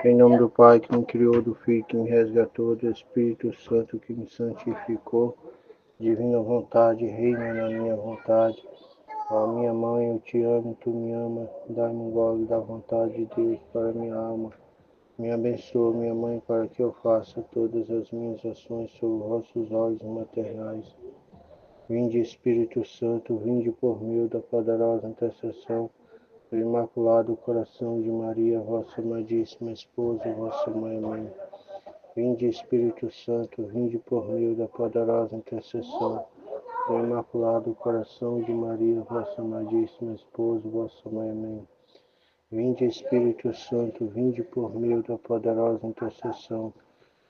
Em nome do Pai que me criou, do Filho que me resgatou, do Espírito Santo que me santificou, divina vontade, reina na minha vontade. Ó minha mãe, eu te amo, tu me amas, dá-me um gole da vontade de Deus para minha alma. Me abençoa, minha mãe, para que eu faça todas as minhas ações sob vossos olhos maternais. Vinde, Espírito Santo, vinde por meio da poderosa intercessão do Imaculado Coração de Maria, vossa amadíssima esposa, vossa mãe. Vinde, Espírito Santo, vinde por meio da poderosa intercessão do Imaculado Coração de Maria, vossa amadíssima esposa, vossa mãe. Vinde, Espírito Santo, vinde por meio da poderosa intercessão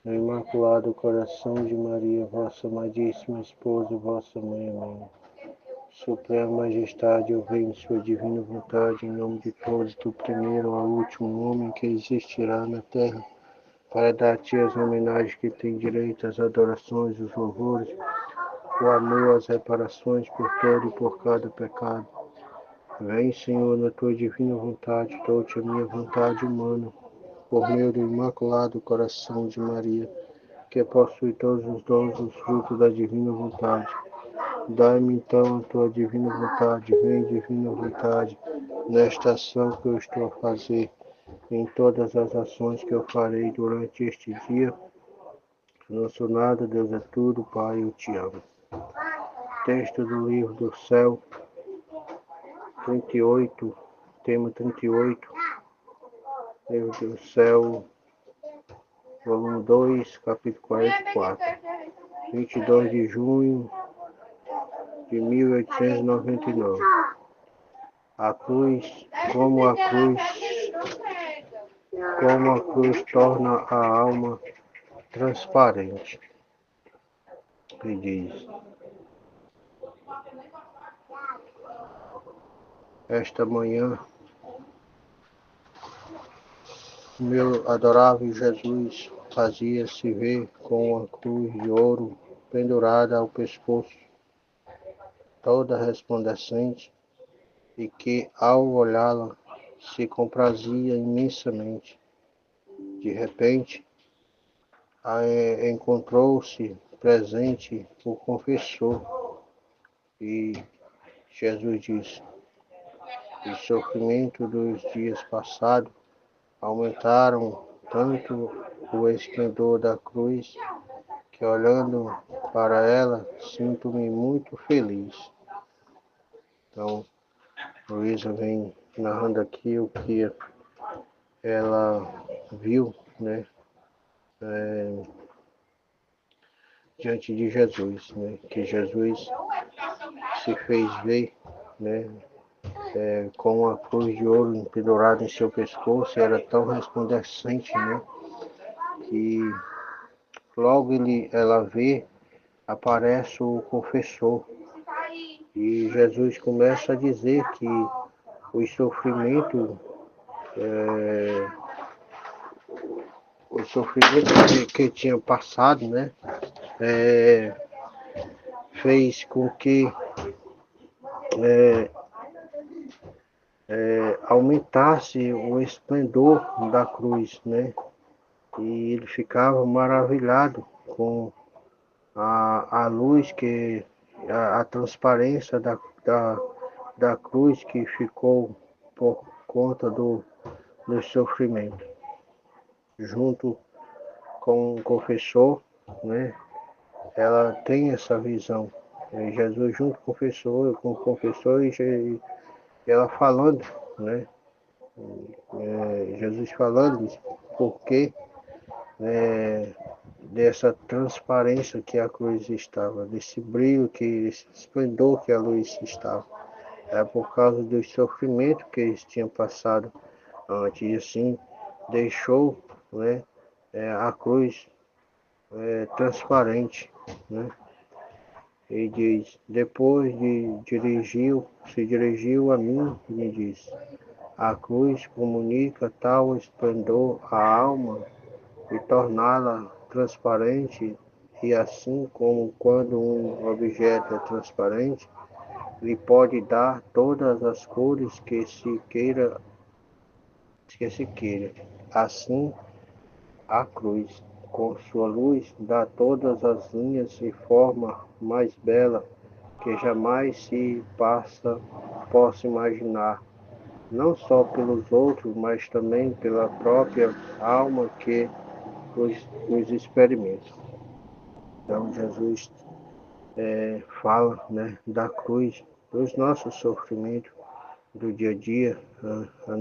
do Imaculado Coração de Maria, vossa amadíssima esposa, vossa mãe. Suprema Majestade, eu venho em sua divina vontade, em nome de todos, do primeiro ao último homem que existirá na terra, para dar-te as homenagens que tem direito, as adorações, os louvores, o amor, as reparações por todo e por cada pecado. Vem, Senhor, na tua divina vontade, dou-te a minha vontade humana, por meio do Imaculado Coração de Maria, que possui todos os dons, os frutos da divina vontade. Dai-me então a tua divina vontade, vem divina vontade, nesta ação que eu estou a fazer, em todas as ações que eu farei durante este dia. Não sou nada, Deus é tudo, Pai, eu te amo. Texto do livro do céu, 38, tema 38, livro do céu, volume 2, capítulo 44, 22 de junho de 1899. A cruz, como a cruz torna a alma transparente. E diz: esta manhã, meu adorável Jesus fazia-se ver com uma cruz de ouro pendurada ao pescoço, toda resplandecente, e que, ao olhá-la, se comprazia imensamente. De repente, encontrou-se presente o confessor, e Jesus disse: os sofrimentos dos dias passados aumentaram tanto o esplendor da cruz, que olhando para ela, sinto-me muito feliz. Então, Luísa vem narrando aqui o que ela viu, né, diante de Jesus, né, que Jesus se fez ver, né, com a cruz de ouro pendurada em seu pescoço, era tão resplandecente, né, que logo ela vê, aparece o confessor, e Jesus começa a dizer que os sofrimentos, que tinha passado, né, fez com que aumentasse o esplendor da cruz, né, e ele ficava maravilhado com a luz, a transparência da cruz que ficou por conta do sofrimento. Junto com o confessor, né, ela tem essa visão. Jesus junto com o confessor e ela falando, né, Jesus falando porque dessa transparência que a cruz estava, desse brilho, esse esplendor que a luz estava. É por causa do sofrimento que eles tinham passado antes, e assim deixou, né, a cruz transparente, né? E diz: depois se dirigiu a mim e me disse: a cruz comunica tal esplendor à alma e torná-la transparente, e assim como quando um objeto é transparente, lhe pode dar todas as cores que se queira. assim a cruz, com sua luz, dá todas as linhas e forma mais bela que jamais se possa imaginar, não só pelos outros, mas também pela própria alma que os experimenta. Então Jesus fala, né, da cruz, dos nossos sofrimentos do dia a dia, as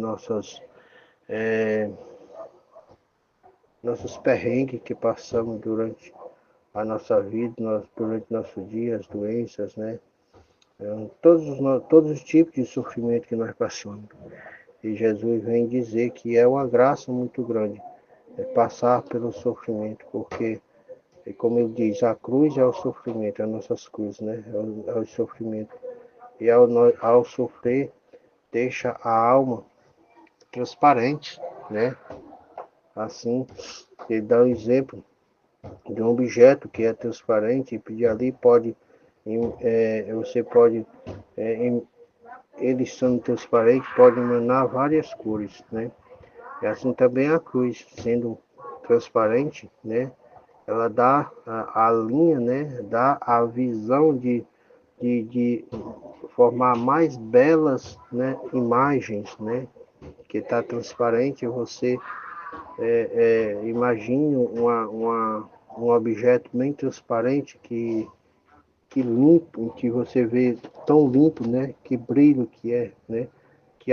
nossos perrengues que passamos durante a nossa vida, durante nosso dia, as doenças, né? Todos os tipos de sofrimento que nós passamos. E Jesus vem dizer que é uma graça muito grande passar pelo sofrimento, porque, como ele diz, a cruz é o sofrimento, as nossas cruzes, né? É o sofrimento. E ao sofrer, deixa a alma transparente, né? Assim, ele dá o exemplo de um objeto que é transparente e ali você pode, ele sendo transparente, pode emanar várias cores, né? E assim também a cruz, sendo transparente, né? Ela dá a linha, né? Dá a visão de formar mais belas, né, imagens, né? Que está transparente, você imagine um objeto bem transparente que limpo, que você vê tão limpo, né? Que brilho que é, né? Que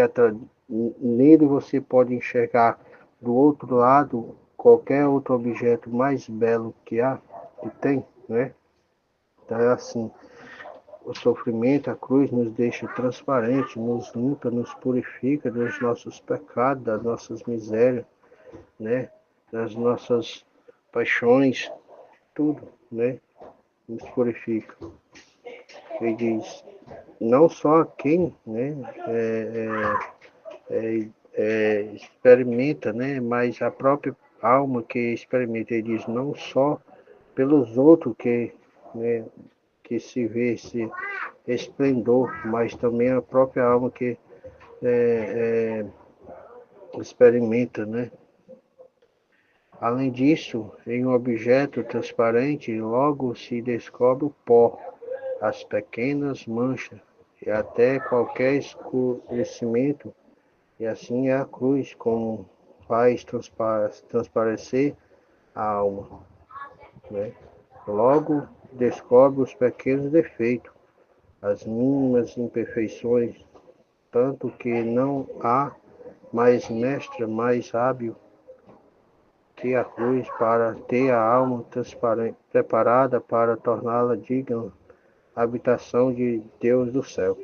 nele você pode enxergar do outro lado qualquer outro objeto mais belo que tem, né? Então é assim, o sofrimento, a cruz nos deixa transparente, nos limpa, nos purifica dos nossos pecados, das nossas misérias, né? Das nossas paixões, tudo, né? Nos purifica. Ele diz, não só a quem, né? Experimenta, né? Mas a própria alma que experimenta, ele diz, não só pelos outros né, que se vê esse esplendor, mas também a própria alma que experimenta, né? Além disso, em um objeto transparente, logo se descobre o pó, as pequenas manchas e até qualquer escurecimento, e assim é a cruz, como faz transparecer a alma, né? Logo descobre os pequenos defeitos, as mínimas imperfeições, tanto que não há mais mestre mais hábil que a cruz para ter a alma preparada para torná-la digna habitação de Deus do céu.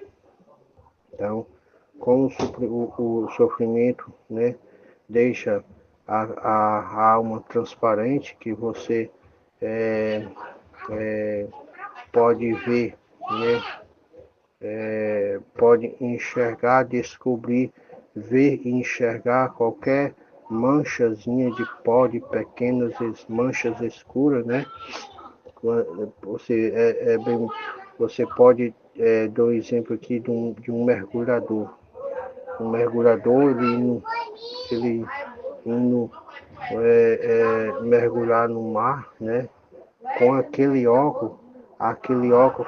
Então, como o sofrimento, né, deixa a alma transparente, que você pode ver, né, pode enxergar, descobrir, ver e enxergar qualquer manchazinha de pó, de pequenas manchas escuras, né? Você, você pode dar um exemplo aqui de um mergulhador. Um mergulhador, ele indo mergulhar no mar, né? Com aquele óculos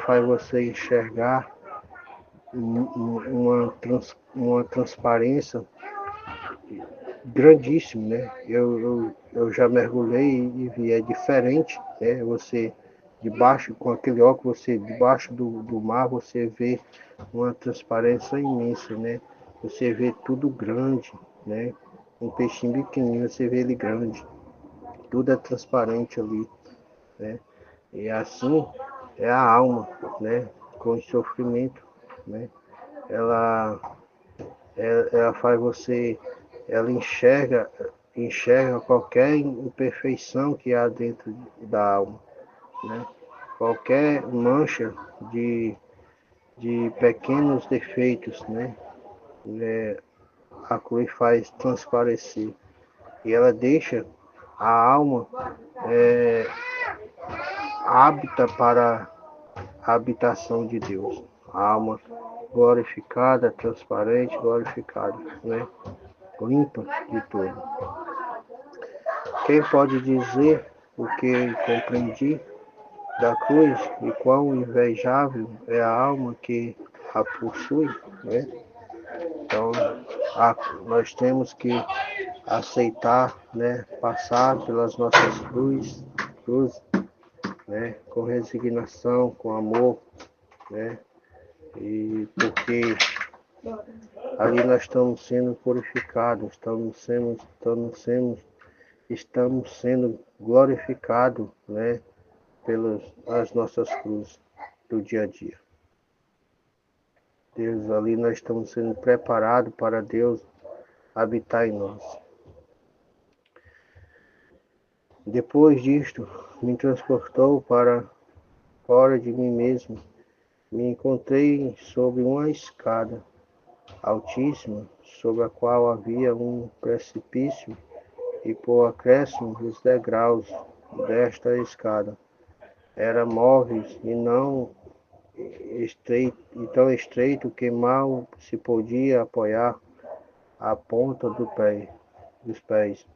faz você enxergar uma transparência grandíssima, né? Eu já mergulhei e vi, é diferente, né? Você debaixo, com aquele óculos, você debaixo do mar, você vê uma transparência imensa, né? Você vê tudo grande, né? Um peixinho pequenininho, você vê ele grande. Tudo é transparente ali, né? E assim é a alma, né? Com o sofrimento, né? Ela, ela faz você, ela enxerga qualquer imperfeição que há dentro da alma, né? Qualquer mancha de pequenos defeitos, né? A cruz faz transparecer e ela deixa a alma hábita para a habitação de Deus. A alma glorificada, transparente, glorificada, né? Limpa de tudo. Quem pode dizer o que compreendi da cruz e quão invejável é a alma que a possui, né? Então, nós temos que aceitar, né? Passar pelas nossas cruzes, né? Com resignação, com amor, né? E porque ali nós estamos sendo purificados, estamos sendo glorificados, né? Pelas as nossas cruzes do dia a dia. Deus, ali nós estamos sendo preparados para Deus habitar em nós. Depois disto, me transportou para fora de mim mesmo. Me encontrei sobre uma escada altíssima, sobre a qual havia um precipício, e por acréscimo os degraus desta escada eram móveis e não tão estreito que mal se podia apoiar a ponta dos pés.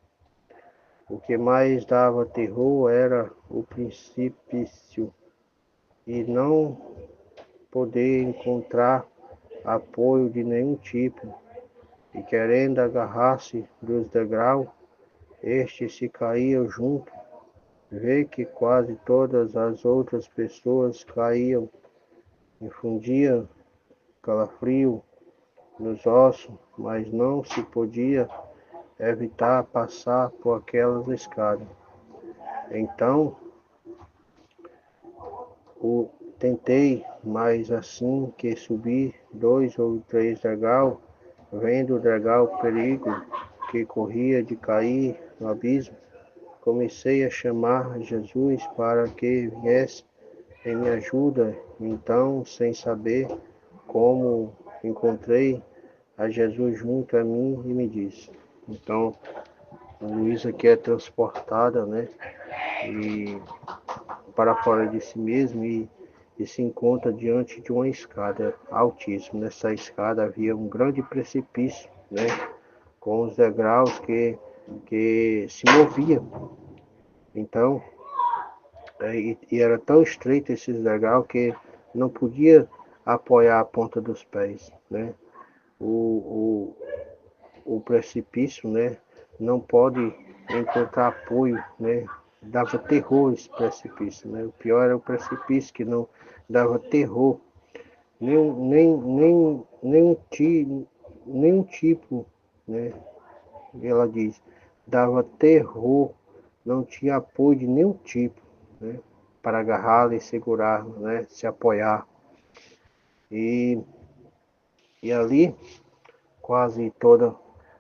O que mais dava terror era o precipício e não poder encontrar apoio de nenhum tipo, e querendo agarrar-se dos degraus, este se caía junto. Vê que quase todas as outras pessoas caíam, infundia calafrio nos ossos, mas não se podia evitar passar por aquelas escadas. Então o tentei, mas assim que subi 2 ou 3 degraus, vendo o degrau perigo que corria de cair no abismo, comecei a chamar Jesus para que viesse em minha ajuda. Então, sem saber como, encontrei a Jesus junto a mim e me disse. Então, a Luísa aqui é transportada, né, e para fora de si mesmo e se encontra diante de uma escada altíssima. Nessa escada havia um grande precipício, né, com os degraus que se moviam. Então, e era tão estreito esses degraus que não podia apoiar a ponta dos pés, né? O, o precipício, né, não pode encontrar apoio, né? Dava terror esse precipício, né? O pior era o precipício que não dava terror, nenhum tipo, né? Ela diz, dava terror, não tinha apoio de nenhum tipo, né? Para agarrá-la e segurar, né? Se apoiar. E, e ali quase todas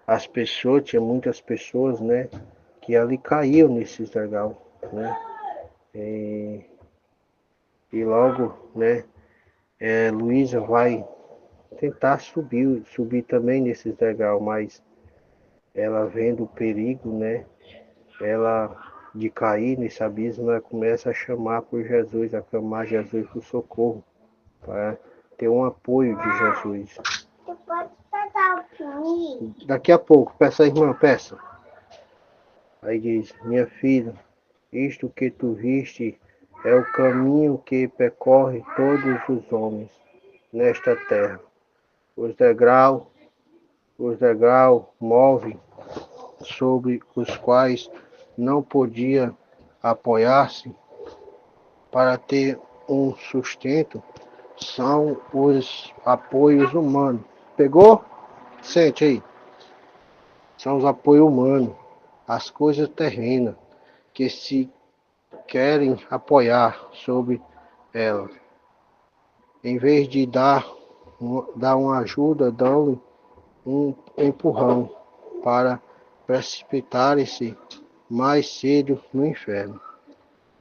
as pessoas, tinha muitas pessoas, né, que ali caíam nesses degraus, né, e logo, né, Luísa vai tentar subir também nesses degraus, mas ela vendo o perigo, né, ela de cair nesse abismo, ela começa a chamar por Jesus, a clamar Jesus por socorro, para ter um apoio de Jesus. Você pode pegar comigo? Daqui a pouco, peça a irmã, peça. Aí diz, minha filha, isto que tu viste é o caminho que percorre todos os homens nesta terra. Os degraus móveis sobre os quais não podia apoiar-se para ter um sustento são os apoios humanos. Pegou? Sente aí. São os apoios humanos, as coisas terrenas que se querem apoiar sobre ela. Em vez de dar uma ajuda, dão um empurrão para precipitarem-se mais cedo no inferno.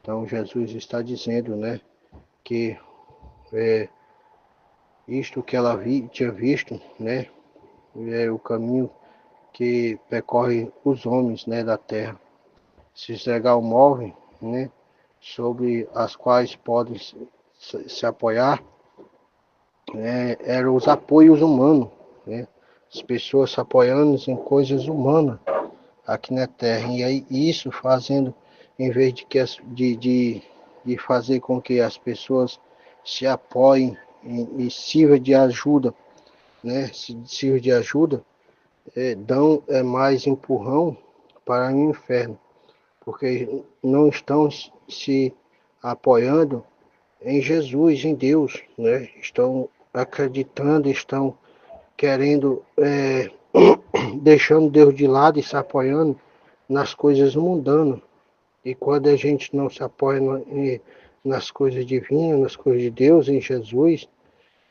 Então Jesus está dizendo, né, que isto que ela tinha visto, né, é o caminho que percorre os homens, né, da terra. Se esfregar o móvel, né, sobre as quais podem se apoiar, né, eram os apoios humanos, né, as pessoas se apoiando em coisas humanas, aqui na terra. E aí isso fazendo, em vez de fazer com que as pessoas se apoiem e sirva de ajuda, né? Se sirva de ajuda, dão mais empurrão para o inferno, porque não estão se apoiando em Jesus, em Deus, né? Estão acreditando, estão querendo, deixando Deus de lado e se apoiando nas coisas mundanas. E quando a gente não se apoia nas coisas divinas, nas coisas de Deus, em Jesus,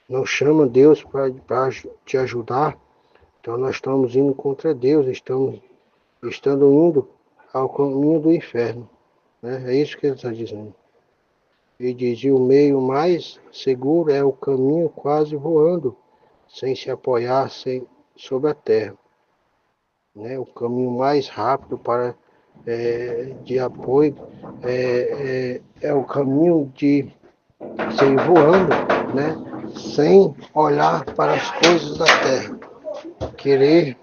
não chama Deus para te ajudar, então nós estamos indo contra Deus, estamos indo ao caminho do inferno, né? É isso que ele está dizendo. Ele dizia: o meio mais seguro é o caminho quase voando, sem se apoiar sobre a terra, né? O caminho mais rápido de apoio é o caminho de ser voando, né? Sem olhar para as coisas da terra, querer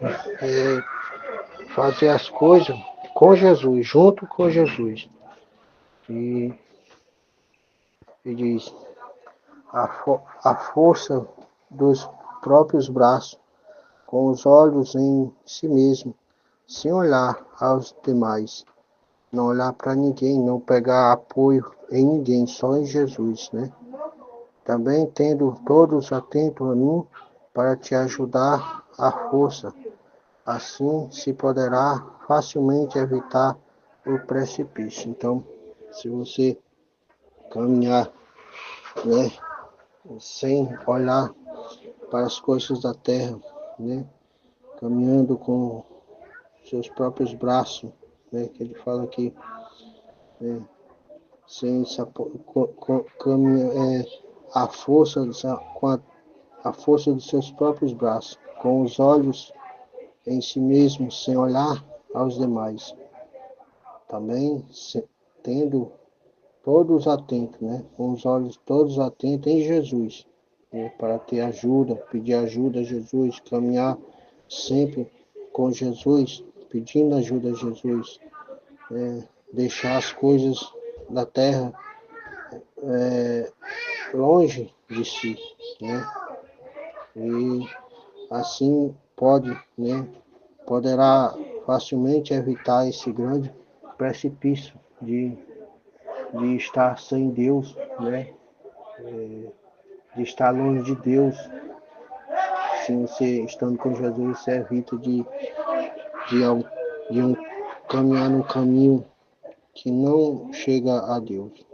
fazer as coisas com Jesus, junto com Jesus. E, e diz: a força dos próprios braços, com os olhos em si mesmo, sem olhar aos demais, não olhar para ninguém, não pegar apoio em ninguém, só em Jesus, né? Também tendo todos atentos a mim para te ajudar à força, assim se poderá facilmente evitar o precipício. Então, se você caminhar, né, sem olhar para as coisas da terra, né, caminhando com seus próprios braços, né, que ele fala aqui, né, sem caminhar, a força com a força dos seus próprios braços, com os olhos em si mesmo, sem olhar aos demais. Também tendo todos atentos, né? Com os olhos todos atentos em Jesus, né? Para ter ajuda, pedir ajuda a Jesus, caminhar sempre com Jesus, pedindo ajuda a Jesus, deixar as coisas da terra longe de si, né? E assim poderá facilmente evitar esse grande precipício de estar sem Deus, né? De estar longe de Deus. Se você estando com Jesus, você evita de caminhar no caminho que não chega a Deus.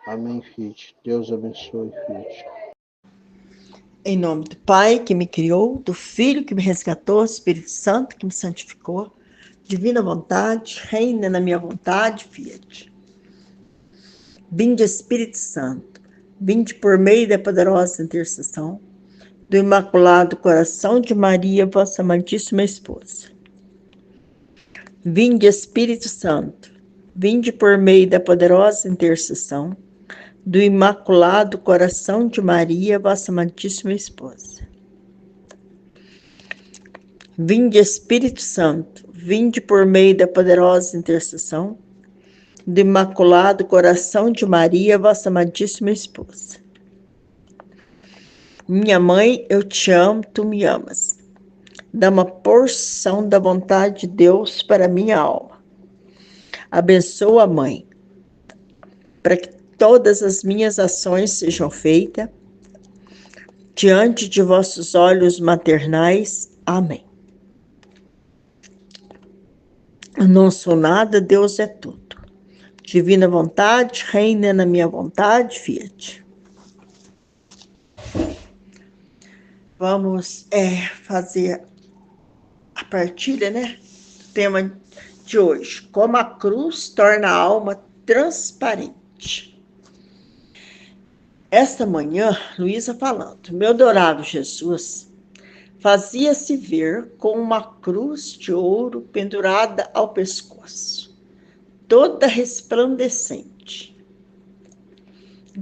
Amém, filho. Deus abençoe, filho. Em nome do Pai que me criou, do Filho que me resgatou, Espírito Santo que me santificou, divina vontade, reina na minha vontade, Fiat. Vinde, Espírito Santo, vinde por meio da poderosa intercessão do Imaculado Coração de Maria, vossa amantíssima esposa. Vinde, Espírito Santo, vinde por meio da poderosa intercessão do Imaculado Coração de Maria, vossa amantíssima esposa. Vinde, Espírito Santo, vinde por meio da poderosa intercessão do Imaculado Coração de Maria, vossa amantíssima esposa. Minha mãe, eu te amo, tu me amas. Dá uma porção da vontade de Deus para minha alma. Abençoa, Mãe, para que todas as minhas ações sejam feitas diante de vossos olhos maternais. Amém. Eu não sou nada, Deus é tudo. Divina vontade, reina na minha vontade, Fiat. Vamos fazer a partilha, né? O tema de hoje: como a cruz torna a alma transparente. Esta manhã, Luísa falando, meu adorável Jesus fazia-se ver com uma cruz de ouro pendurada ao pescoço, toda resplandecente,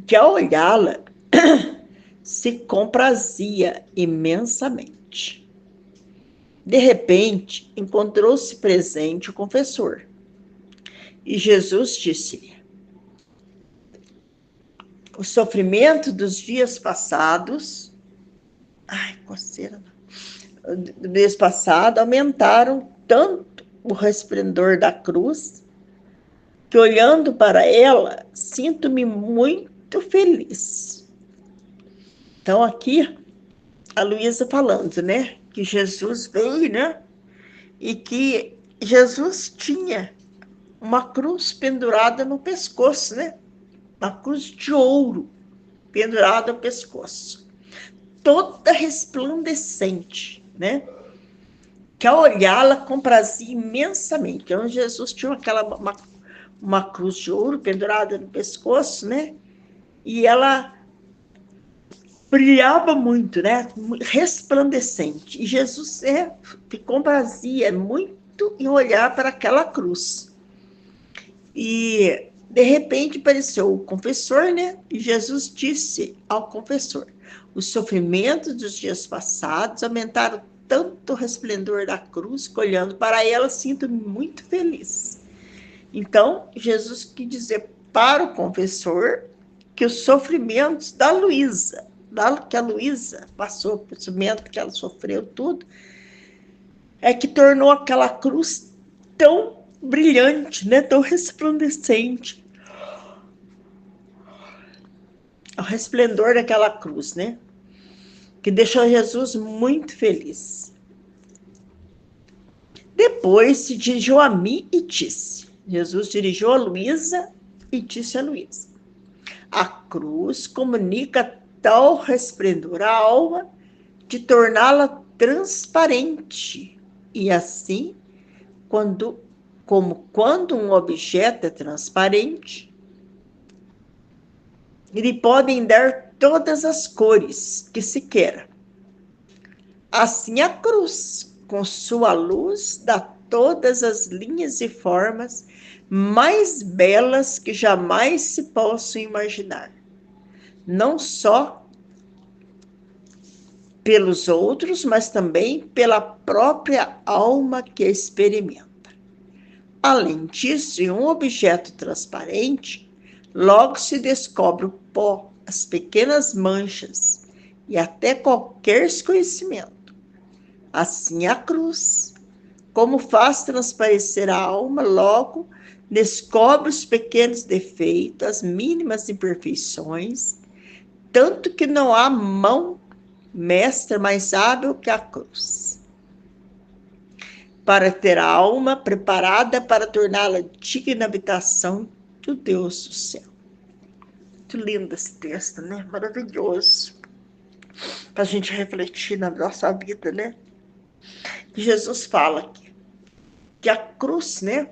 que ao olhá-la se comprazia imensamente. De repente, encontrou-se presente o confessor. E Jesus disse-lhe: o sofrimento dos dias passados, coceira, do mês passado, aumentaram tanto o resplendor da cruz, que olhando para ela, sinto-me muito feliz. Então, aqui, a Luísa falando, né? Que Jesus veio, né? E que Jesus tinha uma cruz pendurada no pescoço, né? Uma cruz de ouro pendurada no pescoço. Toda resplandecente, né? Que ao olhá-la comprazia imensamente. Então, Jesus tinha uma cruz de ouro pendurada no pescoço, né? E ela brilhava muito, né? Resplandecente. E Jesus se comprazia muito em olhar para aquela cruz. E, de repente, apareceu o confessor, né? E Jesus disse ao confessor: os sofrimentos dos dias passados aumentaram tanto o resplendor da cruz, que olhando para ela, sinto-me muito feliz. Então, Jesus quis dizer para o confessor que os sofrimentos da Luísa, que a Luísa passou, o sofrimento que ela sofreu, tudo, é que tornou aquela cruz tão brilhante, né? Tão resplandecente. O resplendor daquela cruz, né? Que deixou Jesus muito feliz. Depois se dirigiu a mim e disse: Jesus dirigiu a Luísa e disse a Luísa: a cruz comunica tal resplendor à alma de torná-la transparente. E assim, como quando um objeto é transparente, lhe podem dar todas as cores que se queira. Assim a cruz, com sua luz, dá todas as linhas e formas mais belas que jamais se possam imaginar. Não só pelos outros, mas também pela própria alma que a experimenta. Além disso, em um objeto transparente, logo se descobre o pó, as pequenas manchas e até qualquer escurecimento. Assim a cruz, como faz transparecer a alma, logo descobre os pequenos defeitos, as mínimas imperfeições, tanto que não há mão mestra mais hábil que a cruz, para ter a alma preparada para torná-la digna habitação do Deus do céu. Muito lindo esse texto, né? Maravilhoso. Para a gente refletir na nossa vida, né? Jesus fala que a cruz, né?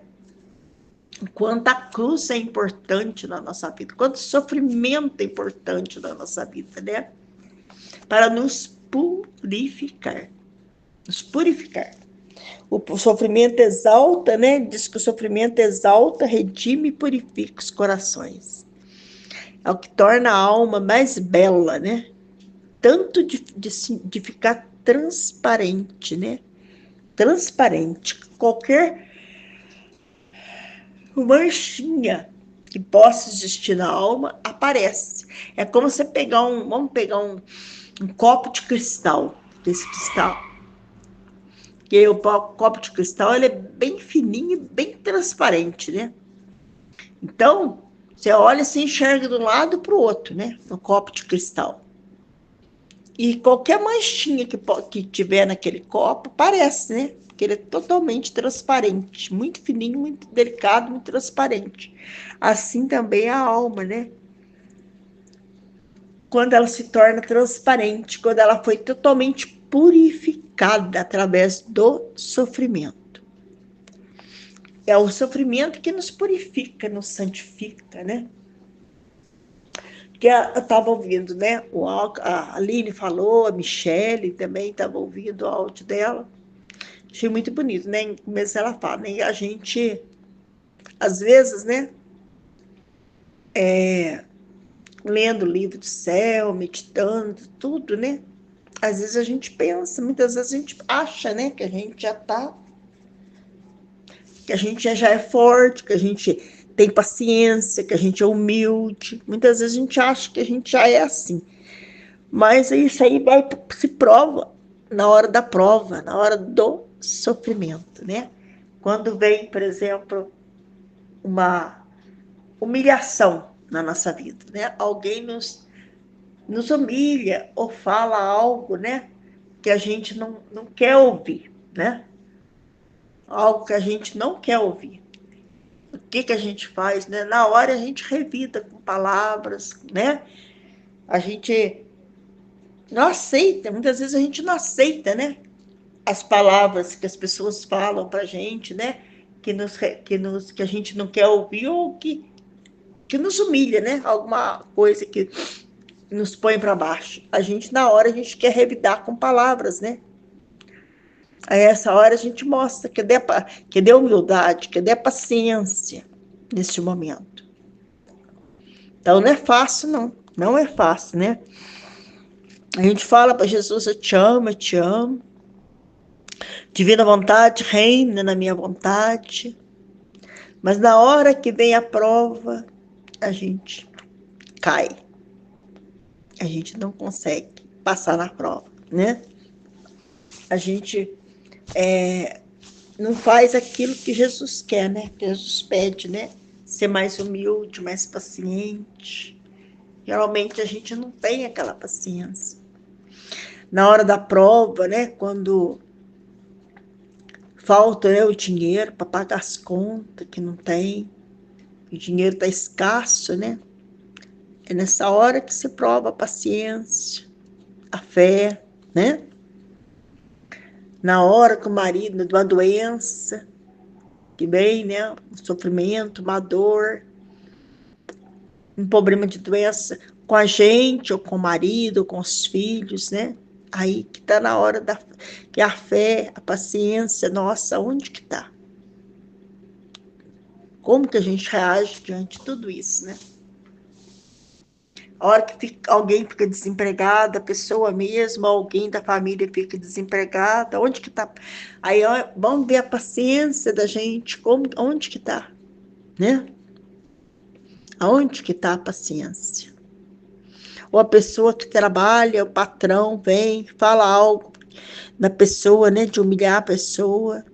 Quanto a cruz é importante na nossa vida, quanto sofrimento é importante na nossa vida, né? Para nos purificar. Nos purificar. O sofrimento exalta, né? Diz que o sofrimento exalta, redime e purifica os corações. É o que torna a alma mais bela, né? Tanto de ficar transparente, né? Transparente. Qualquer manchinha que possa existir na alma aparece. É como você pegar vamos pegar um copo de cristal, desse cristal. Que o copo de cristal ele é bem fininho e bem transparente, né? Então, você olha e se enxerga de um lado para o outro, né? No copo de cristal. E qualquer manchinha que tiver naquele copo, parece, né? Porque ele é totalmente transparente, muito fininho, muito delicado, muito transparente. Assim também é a alma, né? Quando ela se torna transparente, quando ela foi totalmente purificada através do sofrimento. É o sofrimento que nos purifica, nos santifica, né? Que eu estava ouvindo, né? A Aline falou, a Michele também estava ouvindo o áudio dela. Achei muito bonito, né? No começo ela fala, né? A gente, às vezes, né? Lendo o livro do céu, meditando, tudo, né? Às vezes a gente pensa, muitas vezes a gente acha, né, que a gente já tá, que a gente já é forte, que a gente tem paciência, que a gente é humilde. Muitas vezes a gente acha que a gente já é assim. Mas isso aí se prova na hora da prova, na hora do sofrimento, né? Quando vem, por exemplo, uma humilhação na nossa vida, né? Alguém nos humilha ou fala algo, né? Que a gente não quer ouvir, né? Algo que a gente não quer ouvir. O que a gente faz, né? Na hora a gente revida com palavras, né? A gente não aceita, muitas vezes a gente não aceita, né? As palavras que as pessoas falam pra gente, né? Que a gente não quer ouvir ou que nos humilha, né? Alguma coisa que nos põe para baixo. A gente, na hora, a gente quer revidar com palavras, né? Aí, essa hora, a gente mostra que dê humildade, que dê paciência neste momento. Então, não é fácil, não. Não é fácil, né? A gente fala para Jesus, eu te amo, eu te amo. Divina vontade, reina na minha vontade. Mas na hora que vem a prova, a gente cai. A gente não consegue passar na prova, né? A gente não faz aquilo que Jesus quer, né? Que Jesus pede, né? Ser mais humilde, mais paciente. Geralmente a gente não tem aquela paciência. Na hora da prova, né? Quando falta, né, o dinheiro para pagar as contas que não tem, o dinheiro está escasso, né? É nessa hora que se prova a paciência, a fé, né? Na hora que o marido, de uma doença, que vem, né? Um sofrimento, uma dor, um problema de doença com a gente, ou com o marido, ou com os filhos, né? Aí que está na hora que a fé, a paciência, nossa, onde que está? Como que a gente reage diante de tudo isso, né? A hora que alguém fica desempregada, a pessoa mesmo, alguém da família fica desempregada, onde que está? Aí ó, vamos ver a paciência da gente, onde que está, né? Aonde que está a paciência? Ou a pessoa que trabalha, o patrão vem, fala algo na pessoa, né, de humilhar a pessoa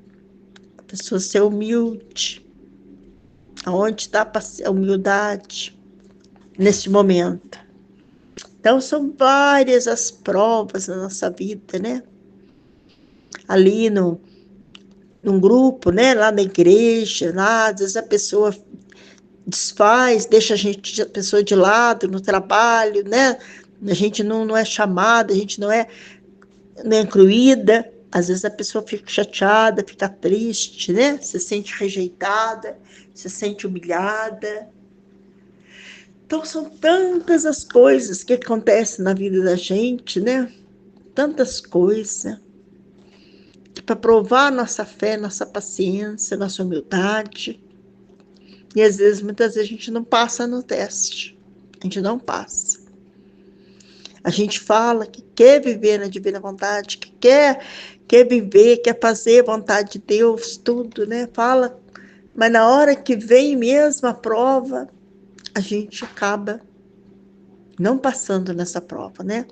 ser humilde. Aonde está a humildade nesse momento? Então, são várias as provas na nossa vida, né? Ali num grupo, né? Lá na igreja, lá, às vezes a pessoa desfaz, deixa a pessoa de lado no trabalho, né? A gente não é chamada, a gente não é incluída. Às vezes a pessoa fica chateada, fica triste, né? Se sente rejeitada, se sente humilhada. Então, são tantas as coisas que acontecem na vida da gente, né? Tantas coisas. Para provar nossa fé, nossa paciência, nossa humildade. E às vezes, muitas vezes, a gente não passa no teste. A gente não passa. A gente fala que quer viver na divina vontade, que quer viver, quer fazer a vontade de Deus, tudo, né? Fala, mas na hora que vem mesmo a prova, a gente acaba não passando nessa prova, né?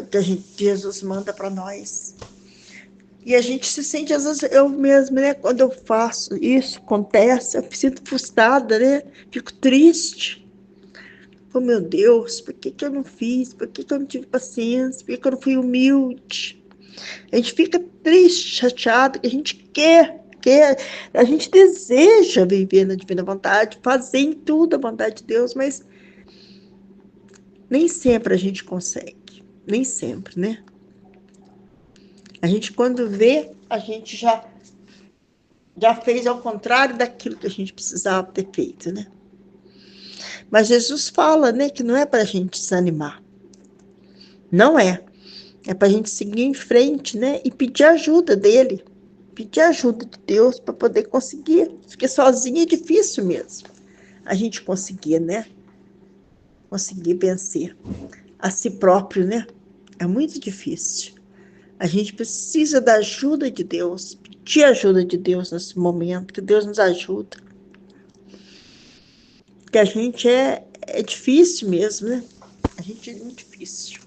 Que Jesus manda para nós. E a gente se sente, às vezes, eu mesma, né? Quando eu faço isso, acontece, eu me sinto frustrada, né? Fico triste. Oh, meu Deus, por que eu não fiz? Por que eu não tive paciência? Por que eu não fui humilde? A gente fica triste, chateado, que a gente quer, a gente deseja viver na divina vontade, fazer em tudo a vontade de Deus, mas nem sempre a gente consegue. Nem sempre, né? A gente, quando vê, a gente já fez ao contrário daquilo que a gente precisava ter feito, né? Mas Jesus fala, né, que não é para a gente desanimar. Não é. É para a gente seguir em frente, né? E pedir ajuda dele. Pedir ajuda de Deus para poder conseguir. Porque sozinho é difícil mesmo a gente conseguir, né? Conseguir vencer. a si próprio, né? É muito difícil. A gente precisa da ajuda de Deus, pedir a ajuda de Deus nesse momento, que Deus nos ajuda. Porque a gente é difícil mesmo, né? A gente é muito difícil.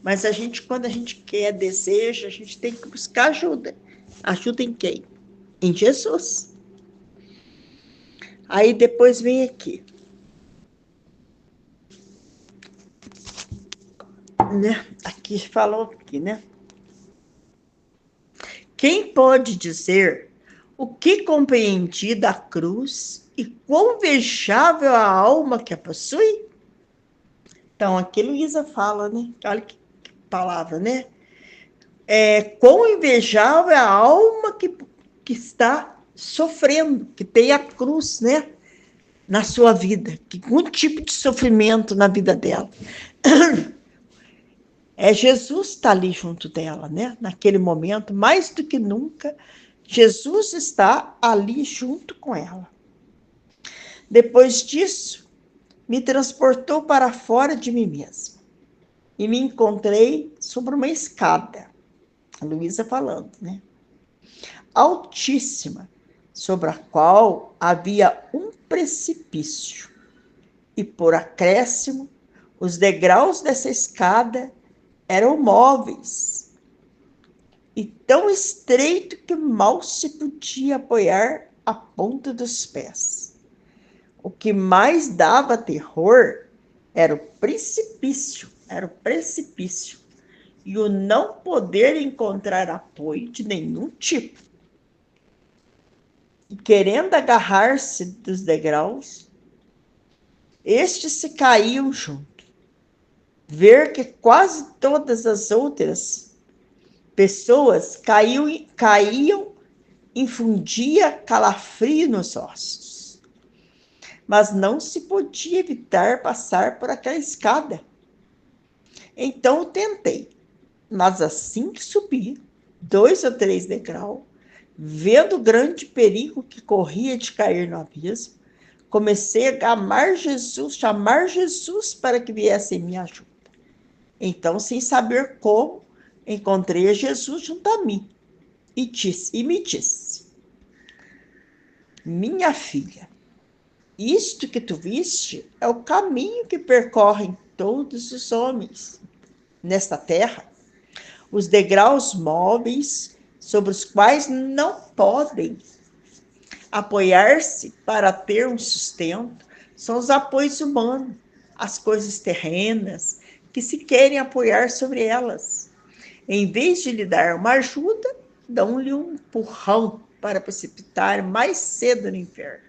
Mas a gente, quando a gente quer, deseja, a gente tem que buscar ajuda. Ajuda em quem? Em Jesus. Aí depois vem aqui, né? Aqui falou aqui, né? Quem pode dizer o que compreendi da cruz e quão vexável a alma que a possui? Então, aqui Luísa fala, né? Olha que palavra, né? Quão invejável é a alma que está sofrendo, que tem a cruz, né? Na sua vida, que algum tipo de sofrimento na vida dela. Jesus está ali junto dela, né? Naquele momento, mais do que nunca, Jesus está ali junto com ela. Depois disso, me transportou para fora de mim mesma e me encontrei sobre uma escada. A Luísa falando, né? Altíssima, sobre a qual havia um precipício. E por acréscimo, os degraus dessa escada eram móveis e tão estreito que mal se podia apoiar a ponta dos pés. O que mais dava terror era o precipício, e o não poder encontrar apoio de nenhum tipo. E querendo agarrar-se dos degraus, estes se caíam junto. Ver que quase todas as outras pessoas caíam, infundia calafrio nos ossos. Mas não se podia evitar passar por aquela escada. Então eu tentei, mas assim que subi 2 ou 3 degraus, vendo o grande perigo que corria de cair no abismo, comecei a chamar Jesus para que viesse em minha ajuda. Então, sem saber como, encontrei a Jesus junto a mim e me disse: minha filha, isto que tu viste é o caminho que percorrem todos os homens nesta terra, os degraus móveis sobre os quais não podem apoiar-se para ter um sustento, são os apoios humanos, as coisas terrenas, que se querem apoiar sobre elas. Em vez de lhe dar uma ajuda, dão-lhe um empurrão para precipitar mais cedo no inferno.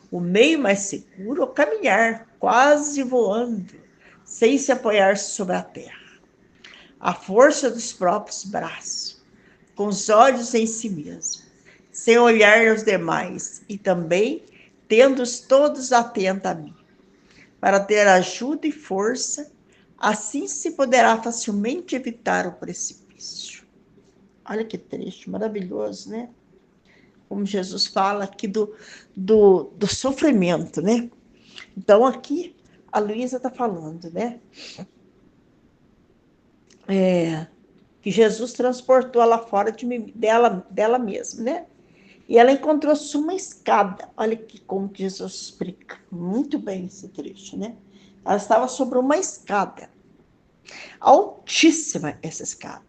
O meio mais seguro é caminhar, quase voando, sem se apoiar sobre a terra. A força dos próprios braços, com os olhos em si mesmo, sem olhar aos demais, e também tendo-os todos atentos a mim, para ter ajuda e força, assim se poderá facilmente evitar o precipício. Olha que trecho maravilhoso, né? Como Jesus fala aqui do sofrimento, né? Então, aqui a Luísa está falando, né? Que Jesus transportou ela fora dela mesma, né? E ela encontrou-se uma escada. Olha que como que Jesus explica muito bem esse trecho, né? Ela estava sobre uma escada, altíssima essa escada.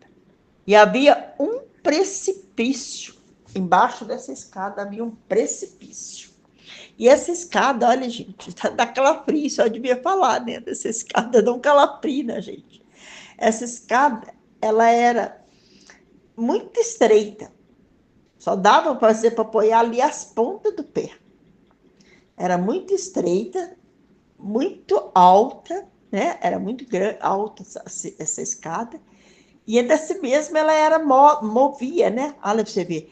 E havia um precipício. Embaixo dessa escada havia um precipício. E essa escada, olha, gente, dá calafrio, só devia falar, né? Dessa escada dá um calafrio, né, gente? Essa escada, ela era muito estreita. Só dava para apoiar ali as pontas do pé. Era muito estreita, muito alta, né? Era muito alta essa escada. E ainda assim mesmo ela era movia, né? Olha para você ver.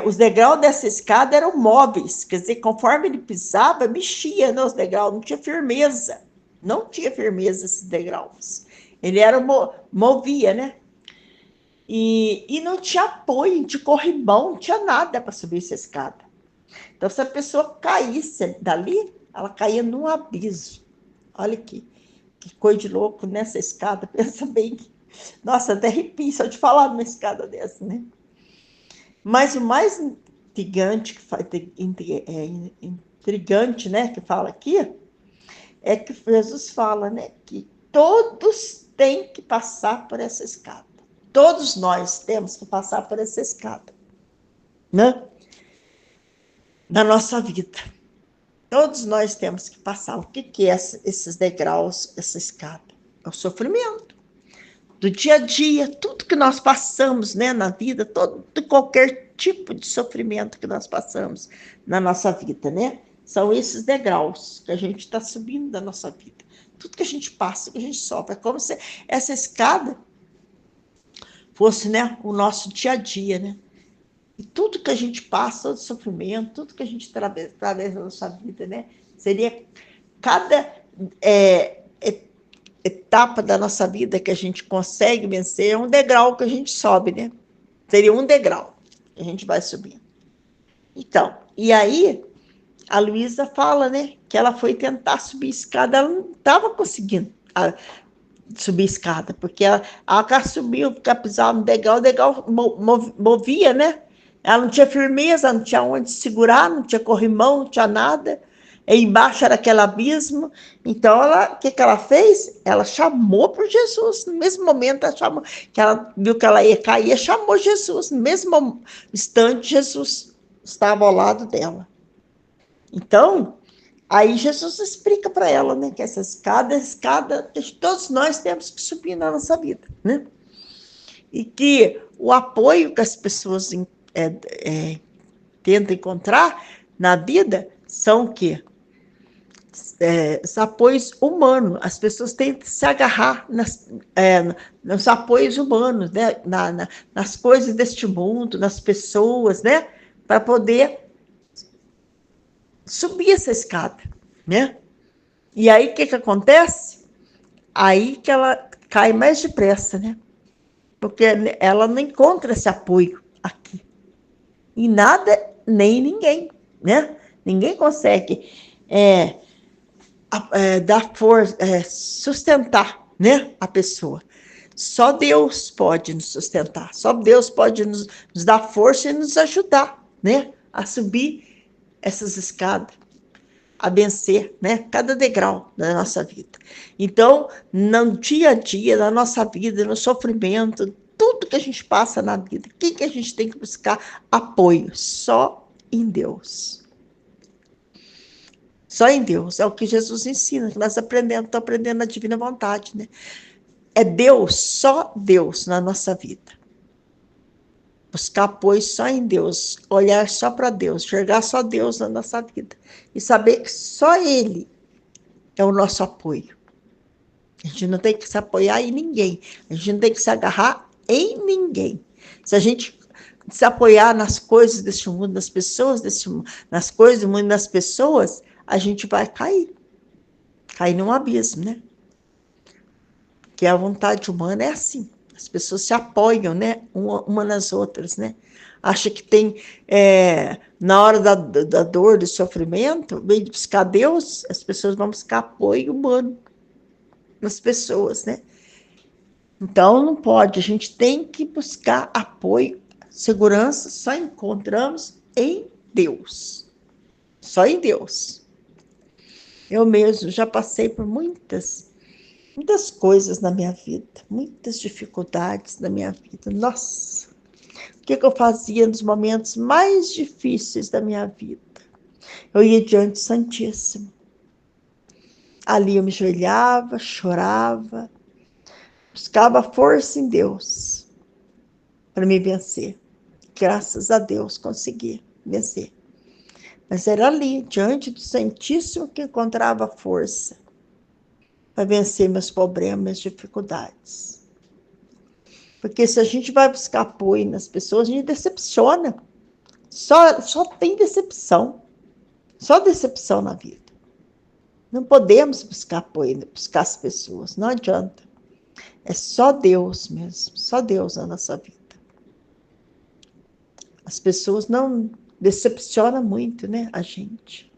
Os degraus dessa escada eram móveis, quer dizer, conforme ele pisava, mexia nos degraus, não tinha firmeza. Não tinha firmeza esses degraus. Ele era movia, né? E não tinha apoio, não tinha corrimão, não tinha nada para subir essa escada. Então, se a pessoa caísse dali, ela caía num abismo. Olha que que coisa de louco nessa escada. Pensa bem. Nossa, até arrepio só de falar numa escada dessa, né? Mas o mais intrigante, né, que fala aqui, é que Jesus fala, né, que todos têm que passar por essa escada. Todos nós temos que passar por essa escada, né? Na nossa vida. Todos nós temos que passar. O que é esses degraus, essa escada? É o sofrimento do dia a dia, tudo que nós passamos, né, na vida, qualquer tipo de sofrimento que nós passamos na nossa vida, né? São esses degraus que a gente está subindo da nossa vida. Tudo que a gente passa, que a gente sofre. É como se essa escada fosse, né, o nosso dia a dia, né? E tudo que a gente passa, todo sofrimento, tudo que a gente atravessa na nossa vida, né? Seria cada etapa da nossa vida que a gente consegue vencer, é um degrau que a gente sobe, né? Seria um degrau que a gente vai subindo. Então, e aí a Luísa fala, né, que ela foi tentar subir escada, ela não estava conseguindo subir escada, porque ela subiu, porque ela pisava no degrau, o degrau movia, né? Ela não tinha firmeza, não tinha onde segurar, não tinha corrimão, não tinha nada. E embaixo era aquele abismo. Então, o que ela fez? Ela chamou por Jesus. No mesmo momento, que ela viu que ela ia cair, chamou Jesus. No mesmo instante, Jesus estava ao lado dela. Então, aí Jesus explica para ela, né, que essa escada, todos nós temos que subir na nossa vida, né? E que o apoio que as pessoas tentam encontrar na vida são o quê? Os apoios humanos. As pessoas tentam se agarrar nos apoios humanos, né? Nas coisas deste mundo, nas pessoas, né? Para poder subir essa escada, né? E aí, o que acontece? Aí que ela cai mais depressa, né? Porque ela não encontra esse apoio aqui. E nada, nem ninguém, né? Ninguém consegue dar força, sustentar, né, a pessoa. Só Deus pode nos sustentar. Só Deus pode nos dar força e nos ajudar, né, a subir essas escadas, a vencer, né, cada degrau da nossa vida. Então, no dia a dia, na nossa vida, no sofrimento, tudo que a gente passa na vida, o que a gente tem que buscar? Apoio, só em Deus. Só em Deus. É o que Jesus ensina, que nós estamos aprendendo a divina vontade, né? É Deus, só Deus na nossa vida. Buscar apoio só em Deus, olhar só para Deus, enxergar só Deus na nossa vida. E saber que só Ele é o nosso apoio. A gente não tem que se apoiar em ninguém. A gente não tem que se agarrar em ninguém. Se a gente se apoiar nas coisas desse mundo, nas pessoas desse mundo, nas coisas do mundo, nas pessoas, a gente vai cair num abismo, né? Que a vontade humana é assim. As pessoas se apoiam, né, uma nas outras, né? Acha que tem, na hora da dor, do sofrimento, em vez de buscar Deus, as pessoas vão buscar apoio humano nas pessoas, né? Então, não pode. A gente tem que buscar apoio, segurança, só encontramos em Deus. Só em Deus. Eu mesmo já passei por muitas coisas na minha vida, muitas dificuldades na minha vida. Nossa, o que eu fazia nos momentos mais difíceis da minha vida? Eu ia diante do Santíssimo. Ali eu me ajoelhava, chorava, buscava força em Deus para me vencer. Graças a Deus consegui vencer. Mas era ali, diante do Santíssimo, que encontrava força para vencer meus problemas, minhas dificuldades. Porque se a gente vai buscar apoio nas pessoas, a gente decepciona. Só tem decepção. Só decepção na vida. Não podemos buscar apoio, buscar as pessoas. Não adianta. É só Deus mesmo. Só Deus na nossa vida. As pessoas não decepcionam muito, né, a gente.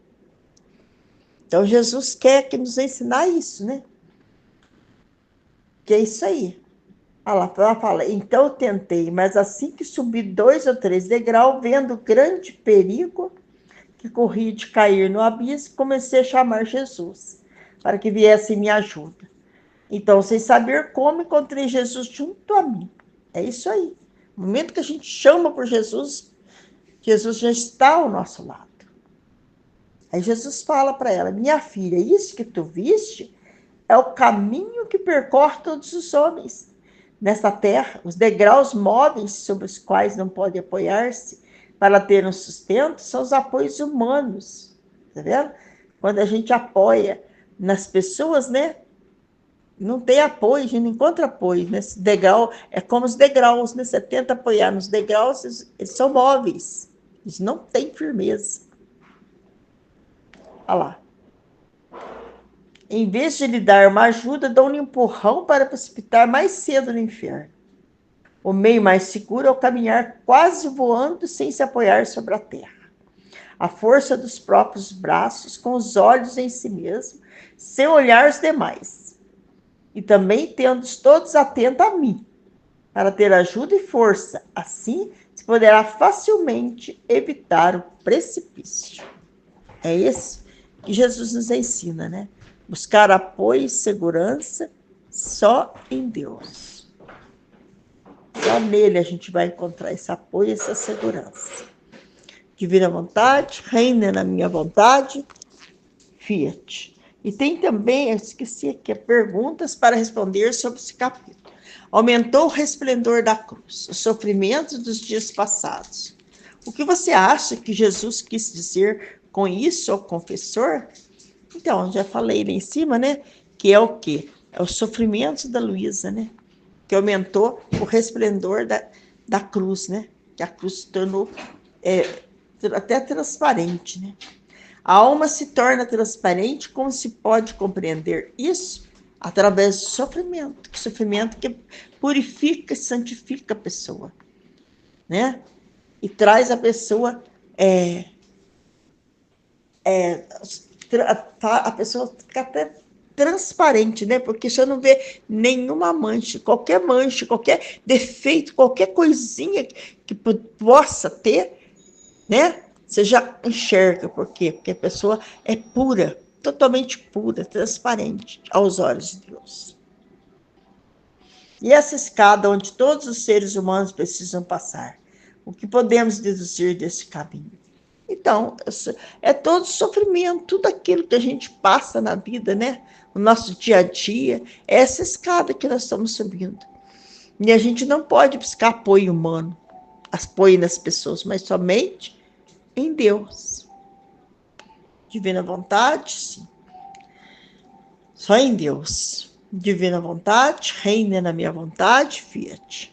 Então, Jesus quer que nos ensinar isso, né? porque é isso aí. Ela fala, então eu tentei, mas assim que subi 2 ou 3 degraus, vendo o grande perigo que corria de cair no abismo, comecei a chamar Jesus para que viesse em minha ajuda. Então, sem saber como, encontrei Jesus junto a mim. É isso aí. No momento que a gente chama por Jesus, Jesus já está ao nosso lado. Aí Jesus fala para ela, minha filha, isso que tu viste é o caminho que percorre todos os homens nesta terra, os degraus móveis sobre os quais não pode apoiar-se para ter um sustento são os apoios humanos, tá vendo? Quando a gente apoia nas pessoas, né? Não tem apoio, a gente não encontra apoio nesse degrau, é como os degraus, né? Você tenta apoiar nos degraus, eles são móveis, eles não têm firmeza. Olha lá. Em vez de lhe dar uma ajuda, dão-lhe um empurrão para precipitar mais cedo no inferno. O meio mais seguro é o caminhar quase voando sem se apoiar sobre a terra. A força dos próprios braços, com os olhos em si mesmo, sem olhar os demais. E também tendo todos atentos a mim, para ter ajuda e força. Assim, se poderá facilmente evitar o precipício. É isso que Jesus nos ensina, né? Buscar apoio e segurança só em Deus. Só nele a gente vai encontrar esse apoio e essa segurança. Divina vontade, reina na minha vontade, fiat. E tem também, eu esqueci aqui, perguntas para responder sobre esse capítulo. Aumentou o resplendor da cruz, os sofrimentos dos dias passados. O que você acha que Jesus quis dizer com isso ao confessor? Então, já falei lá em cima, né? Que é o quê? É o sofrimento da Luísa, né? Que aumentou o resplendor da cruz, né? Que a cruz se tornou até transparente, né? A alma se torna transparente, como se pode compreender isso? Através do sofrimento que purifica e santifica a pessoa, né? E traz a pessoa a pessoa fica até transparente, né? Porque você não vê nenhuma mancha, qualquer defeito, qualquer coisinha que possa ter, né? Você já enxerga. Por quê? Porque a pessoa é pura, totalmente pura, transparente aos olhos de Deus. E essa escada onde todos os seres humanos precisam passar, o que podemos deduzir desse caminho? Então, é todo sofrimento, tudo aquilo que a gente passa na vida, né? O nosso dia a dia, é essa escada que nós estamos subindo. E a gente não pode buscar apoio humano, apoio nas pessoas, mas somente em Deus. Divina vontade, sim. Só em Deus. Divina vontade, reina na minha vontade, fiat.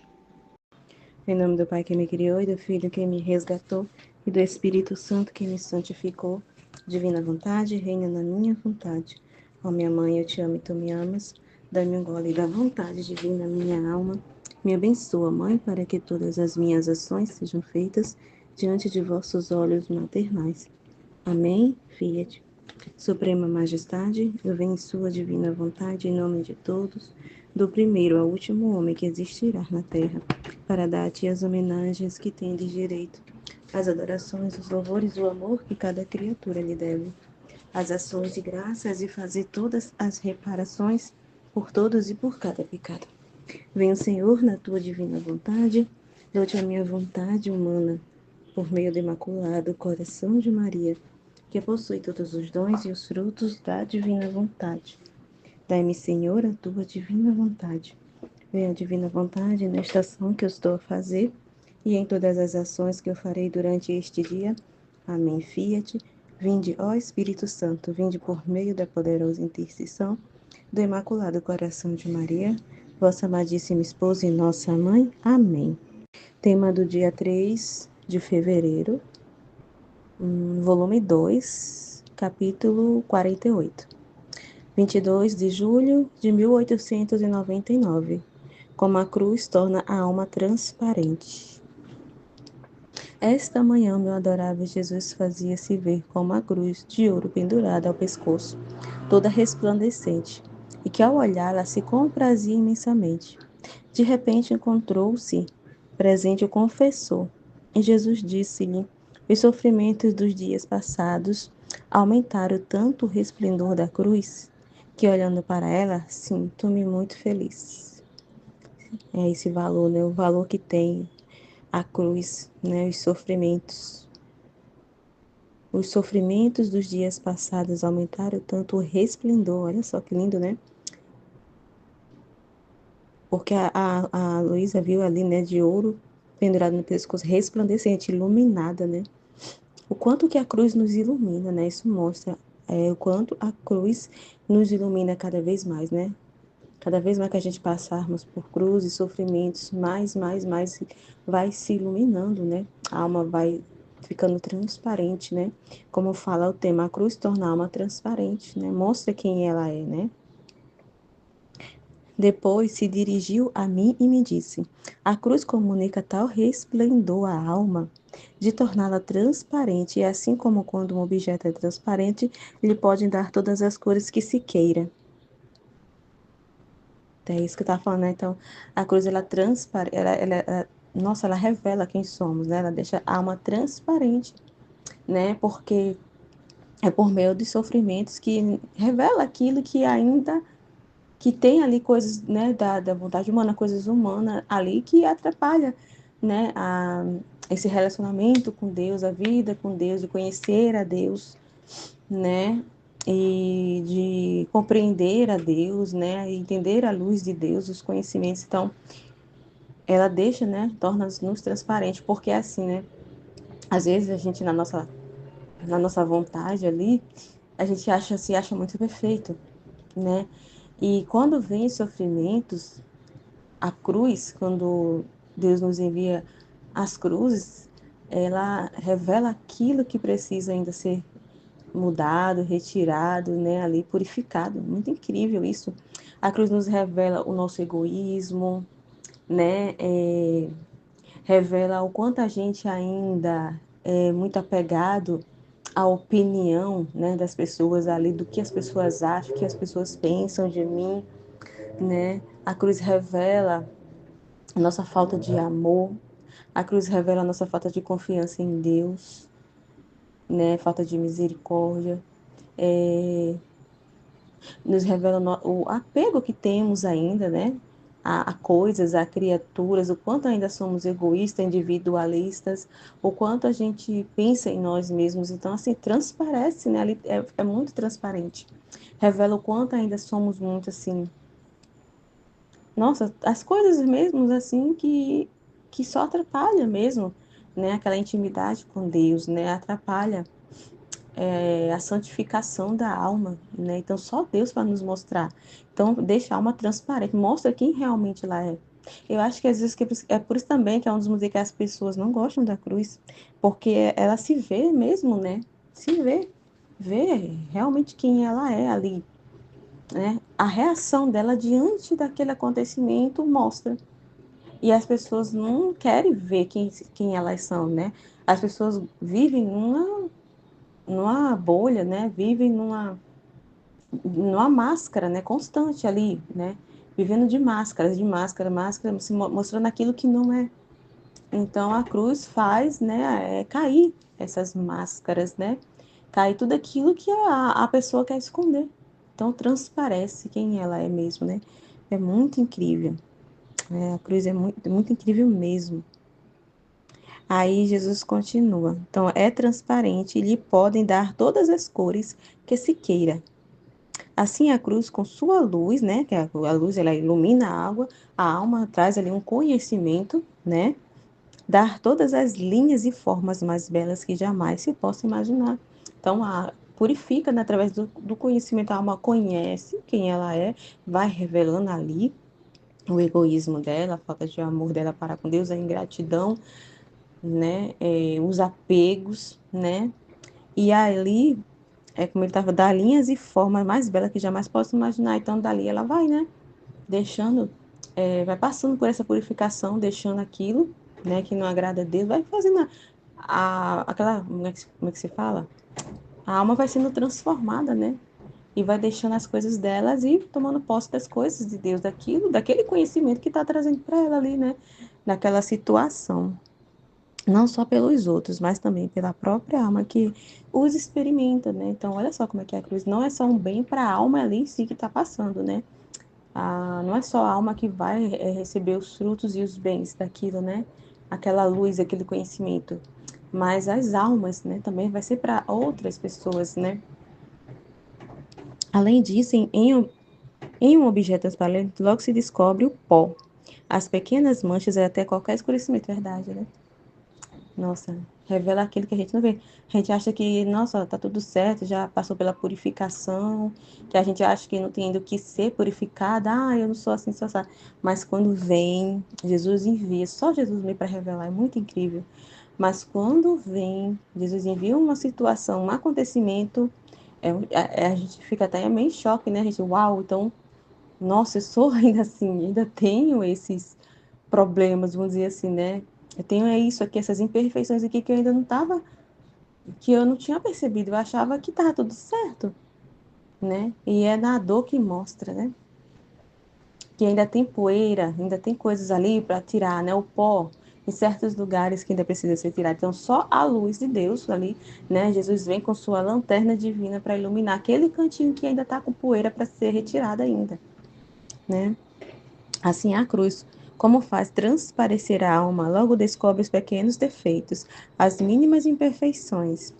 Em nome do Pai que me criou, e do Filho que me resgatou, e do Espírito Santo que me santificou. Divina vontade, reina na minha vontade. Ó minha mãe, eu te amo e tu me amas. Dá-me um gole da vontade divina, minha alma. Me abençoa, Mãe, para que todas as minhas ações sejam feitas diante de vossos olhos maternais. Amém, Fiat. Suprema Majestade, eu venho em sua divina vontade, em nome de todos, do primeiro ao último homem que existirá na terra, para dar-te as homenagens que tendes direito, as adorações, os louvores, o amor que cada criatura lhe deve, as ações de graças e fazer todas as reparações por todos e por cada pecado. Venho, Senhor, na tua divina vontade, dou-te a minha vontade humana, por meio do imaculado coração de Maria, que possui todos os dons e os frutos da divina vontade. Dai-me, Senhor, a tua divina vontade. Venha a divina vontade nesta ação que eu estou a fazer e em todas as ações que eu farei durante este dia. Amém, fiat. Vinde, ó Espírito Santo, vinde por meio da poderosa intercessão do Imaculado Coração de Maria, vossa amadíssima esposa e nossa mãe. Amém. Tema do dia 3 de fevereiro, volume 2, capítulo 48. 22 de julho de 1899. Como a cruz torna a alma transparente. Esta manhã, meu adorável Jesus fazia-se ver como a cruz de ouro pendurada ao pescoço, toda resplandecente, e que ao olhá-la se comprazia imensamente. De repente encontrou-se presente o confessor, e Jesus disse-lhe: os sofrimentos dos dias passados aumentaram tanto o resplendor da cruz, que olhando para ela, sinto-me muito feliz. É esse valor, né? O valor que tem a cruz, né? Os sofrimentos. Os sofrimentos dos dias passados aumentaram tanto o resplendor. Olha só que lindo, né? Porque a Luísa viu ali, né, de ouro pendurado no pescoço, resplandecente, iluminada, né? O quanto que a cruz nos ilumina, né? Isso mostra o quanto a cruz nos ilumina cada vez mais, né? Cada vez mais que a gente passarmos por cruzes, sofrimentos, mais vai se iluminando, né? A alma vai ficando transparente, né? Como fala o tema, a cruz torna a alma transparente, né? Mostra quem ela é, né? Depois se dirigiu a mim e me disse: a cruz comunica tal resplendor à alma de torná-la transparente, e assim como quando um objeto é transparente, lhe podem dar todas as cores que se queira. É isso que eu estava falando, né? Então, a cruz, ela transparece, nossa, ela revela quem somos, né? Ela deixa a alma transparente, né? Porque é por meio dos sofrimentos que revela aquilo que ainda que tem ali coisas, né, da vontade humana, coisas humanas ali que atrapalha, né, esse relacionamento com Deus, a vida com Deus, de conhecer a Deus, né, e de compreender a Deus, né, entender a luz de Deus, os conhecimentos. Então, ela deixa, né, torna-nos transparentes, porque é assim, né, às vezes a gente na nossa vontade ali, a gente se acha muito perfeito, né, e quando vem sofrimentos, a cruz, quando Deus nos envia as cruzes, ela revela aquilo que precisa ainda ser mudado, retirado, né, ali purificado. Muito incrível isso. A cruz nos revela o nosso egoísmo, né, revela o quanto a gente ainda é muito apegado à opinião, né, das pessoas ali, do que as pessoas acham, o que as pessoas pensam de mim, né? A cruz revela a nossa falta de amor, a cruz revela a nossa falta de confiança em Deus, né? Falta de misericórdia, nos revela o apego que temos ainda, né? A coisas, a criaturas, o quanto ainda somos egoístas, individualistas, o quanto a gente pensa em nós mesmos. Então, assim, transparece, né? Ali é muito transparente. Revela o quanto ainda somos muito, assim, nossa, as coisas mesmo, assim, que só atrapalha mesmo, né? Aquela intimidade com Deus, né? Atrapalha a santificação da alma, né? Então, só Deus para nos mostrar. Então, deixa a alma transparente, mostra quem realmente ela é. Eu acho que às vezes é por isso também que é um dos motivos que as pessoas não gostam da cruz, porque ela se vê mesmo, né? Se vê realmente quem ela é ali, né? A reação dela diante daquele acontecimento mostra. E as pessoas não querem ver quem elas são, né? As pessoas vivem numa bolha, né? Vivem numa máscara, né? Constante ali, né? Vivendo de máscaras, máscara, se mostrando aquilo que não é. Então a cruz faz, né? Cair essas máscaras, né? Cair tudo aquilo que a pessoa quer esconder. Então transparece quem ela é mesmo, né? É muito incrível. A cruz é muito, muito incrível mesmo. Aí Jesus continua. Então, é transparente e lhe podem dar todas as cores que se queira. Assim, a cruz, com sua luz, né? Que a luz ela ilumina a água, a alma traz ali um conhecimento, né? Dar todas as linhas e formas mais belas que jamais se possa imaginar. Então, purifica, né, através do conhecimento, a alma conhece quem ela é, vai revelando ali o egoísmo dela, a falta de amor dela para com Deus, a ingratidão, né, os apegos, né, e ali, como ele estava, dá linhas e formas mais belas que jamais posso imaginar, então dali ela vai, né, deixando, vai passando por essa purificação, deixando aquilo, né, que não agrada a Deus, vai fazendo aquela, como é que se fala? A alma vai sendo transformada, né, e vai deixando as coisas delas e tomando posse das coisas de Deus, daquele conhecimento que está trazendo para ela ali, né? Naquela situação. Não só pelos outros, mas também pela própria alma que os experimenta, né? Então, olha só como é que a cruz não é só um bem para a alma ali em si que está passando, né? Não é só a alma que vai receber os frutos e os bens daquilo, né? Aquela luz, aquele conhecimento. Mas as almas, né? Também vai ser para outras pessoas, né? Além disso, em um objeto transparente, logo se descobre o pó. As pequenas manchas e até qualquer escurecimento, verdade, né? Nossa, revela aquilo que a gente não vê. A gente acha que, nossa, tá tudo certo, já passou pela purificação, que a gente acha que não tem do que ser purificada. Eu não sou assim, sou assim. Mas quando vem, Jesus envia, só Jesus vem para revelar, é muito incrível. Mas quando vem, Jesus envia uma situação, um acontecimento, a gente fica até meio em choque, né? A gente, uau, então, nossa, eu sou ainda assim, ainda tenho esses problemas, vamos dizer assim, né? Eu tenho isso aqui, essas imperfeições aqui que eu ainda não estava, que eu não tinha percebido. Eu achava que estava tudo certo, né? E é na dor que mostra, né? Que ainda tem poeira, ainda tem coisas ali para tirar, né? O pó em certos lugares que ainda precisa ser tirado. Então, só a luz de Deus ali, né? Jesus vem com sua lanterna divina para iluminar aquele cantinho que ainda está com poeira para ser retirada ainda, né? Assim, a cruz, como faz transparecer a alma, logo descobre os pequenos defeitos, as mínimas imperfeições.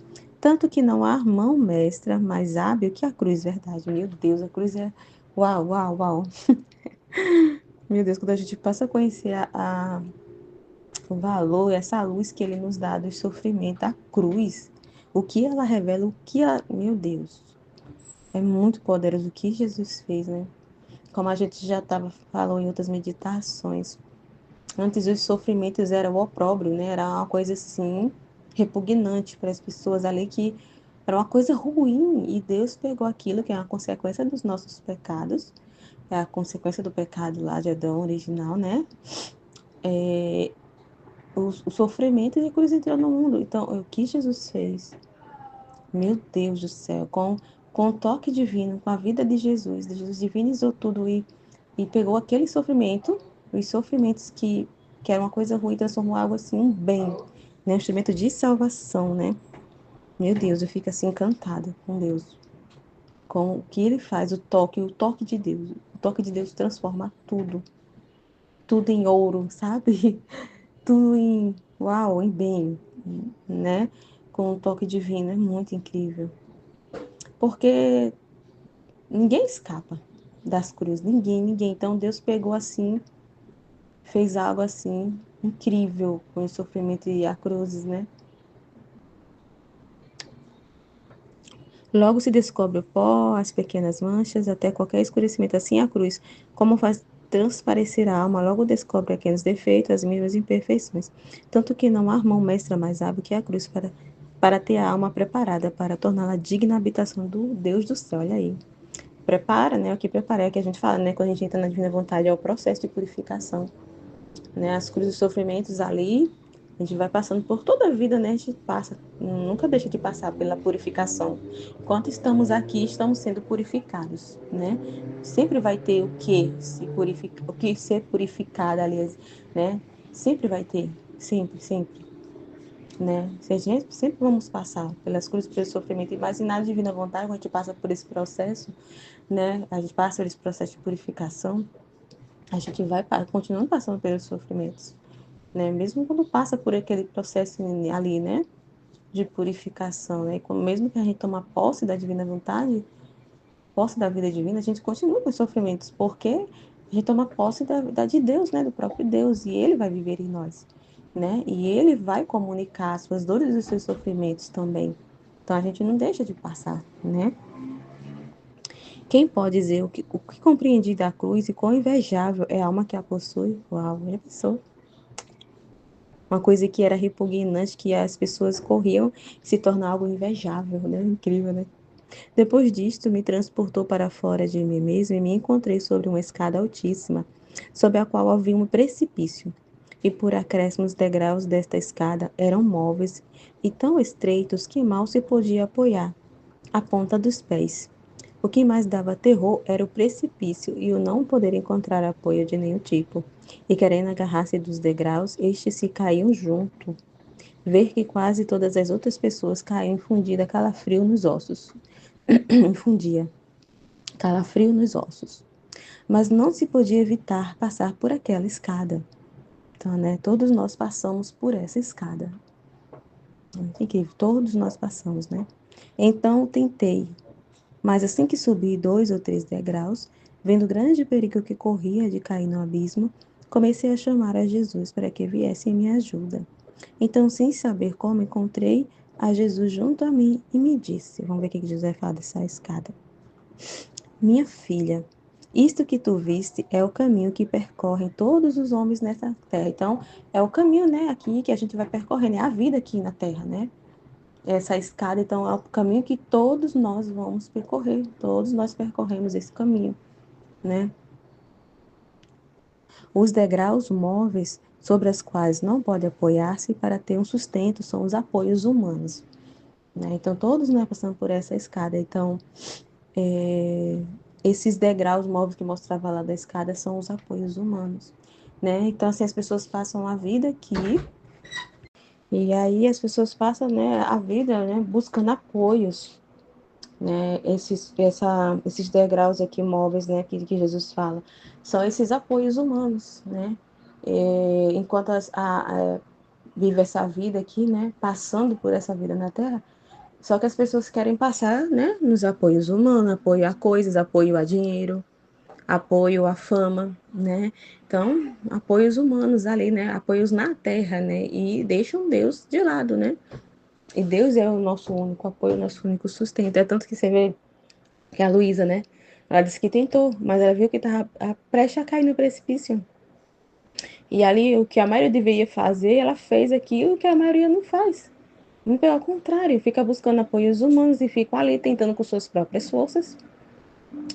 Tanto que não há mão mestra mais hábil que a cruz, verdade. Meu Deus, a cruz é. Uau, uau, uau. Meu Deus, quando a gente passa a conhecer o valor, essa luz que ele nos dá do sofrimento, a cruz, o que ela revela, o que ela. Meu Deus, é muito poderoso o que Jesus fez, né? Como a gente já falou em outras meditações. Antes os sofrimentos eram o opróbrio, né? Era uma coisa assim repugnante para as pessoas ali que era uma coisa ruim e Deus pegou aquilo que é uma consequência dos nossos pecados, é a consequência do pecado lá de Adão original, né? O sofrimento e a cruz entrou no mundo. Então, o que Jesus fez? Meu Deus do céu, com o toque divino, com a vida de Jesus divinizou tudo e pegou aquele sofrimento, os sofrimentos que era uma coisa ruim, transformou algo assim, um bem, né? Um instrumento de salvação, né? Meu Deus, eu fico assim encantada com Deus, com o que ele faz, o toque de Deus. O toque de Deus transforma tudo, tudo em ouro, sabe? Tudo em, uau, em bem, né? Com o toque divino, é muito incrível. Porque ninguém escapa das cruzes, ninguém. Então Deus pegou assim, fez algo assim incrível com o sofrimento e a cruzes, né? Logo se descobre o pó, as pequenas manchas, até qualquer escurecimento. Assim a cruz, como faz transparecer a alma, logo descobre pequenos defeitos, as mínimas imperfeições. Tanto que não há mão mestra mais hábil que a cruz para ter a alma preparada, para torná-la digna habitação do Deus do céu. Olha aí. Prepara, né? O que prepara é o que a gente fala, né? Quando a gente entra na divina vontade, é o processo de purificação, né? As cruzes e sofrimentos ali, a gente vai passando por toda a vida, né? A gente passa, nunca deixa de passar pela purificação. Enquanto estamos aqui, estamos sendo purificados, né? Sempre vai ter o que se purificar, o que ser purificado, aliás, né? Sempre vai ter, sempre, né? Se a gente sempre vamos passar pelas cruzes, pelo sofrimento, e mais em nada divina vontade, quando a gente passa por esse processo, né? A gente passa por esse processo de purificação, a gente vai continuando passando pelos sofrimentos, né? Mesmo quando passa por aquele processo ali, né? De purificação, né? Mesmo que a gente toma posse da divina vontade, posse da vida divina, a gente continua com os sofrimentos, porque a gente toma posse da de Deus, né? Do próprio Deus, e Ele vai viver em nós, né? E Ele vai comunicar as suas dores e os seus sofrimentos também. Então a gente não deixa de passar, né? Quem pode dizer o que compreendi da cruz e quão invejável é a alma que a possui? Uau, já pensou? Uma coisa que era repugnante, que as pessoas corriam, se torna algo invejável, né? Incrível, né? Depois disto, me transportou para fora de mim mesmo e me encontrei sobre uma escada altíssima, sob a qual havia um precipício. E por acréscimos degraus desta escada eram móveis e tão estreitos que mal se podia apoiar a ponta dos pés. O que mais dava terror era o precipício e o não poder encontrar apoio de nenhum tipo. E querendo agarrar-se dos degraus, estes se caíam junto. Ver que quase todas as outras pessoas caíam infundida calafrio nos ossos. Infundia calafrio nos ossos. Mas não se podia evitar passar por aquela escada. Então, né, todos nós passamos por essa escada. Incrível, todos nós passamos, né? Então tentei, mas assim que subi 2 ou 3 degraus, vendo o grande perigo que corria de cair no abismo, comecei a chamar a Jesus para que viesse em minha ajuda. Então, sem saber como, encontrei a Jesus junto a mim e me disse, vamos ver o que Jesus vai falar dessa escada. Minha filha, isto que tu viste é o caminho que percorrem todos os homens nessa terra. Então, é o caminho, né, aqui que a gente vai percorrendo, é a vida aqui na terra, né? Essa escada, então, é o caminho que todos nós vamos percorrer, todos nós percorremos esse caminho, né? Os degraus móveis sobre os quais não pode apoiar-se para ter um sustento são os apoios humanos, né? Então, todos nós passamos por essa escada. Então, esses degraus móveis que mostrava lá da escada são os apoios humanos, né? Então, assim, as pessoas passam a vida aqui e aí as pessoas passam, né, a vida, né, buscando apoios, né? Esses degraus aqui móveis, né, que Jesus fala, são esses apoios humanos, né? Enquanto vive essa vida aqui, né, passando por essa vida na Terra, só que as pessoas querem passar, né, nos apoios humanos, apoio a coisas, apoio a dinheiro, apoio à fama, né? Então, apoios humanos ali, né? Apoios na terra, né? E deixam Deus de lado, né? E Deus é o nosso único apoio, o nosso único sustento. É tanto que você vê que a Luísa, né? Ela disse que tentou, mas ela viu que estava prestes a cair no precipício. E ali, o que a maioria deveria fazer, ela fez aquilo que a maioria não faz. E, pelo contrário, fica buscando apoios humanos e fica ali tentando com suas próprias forças,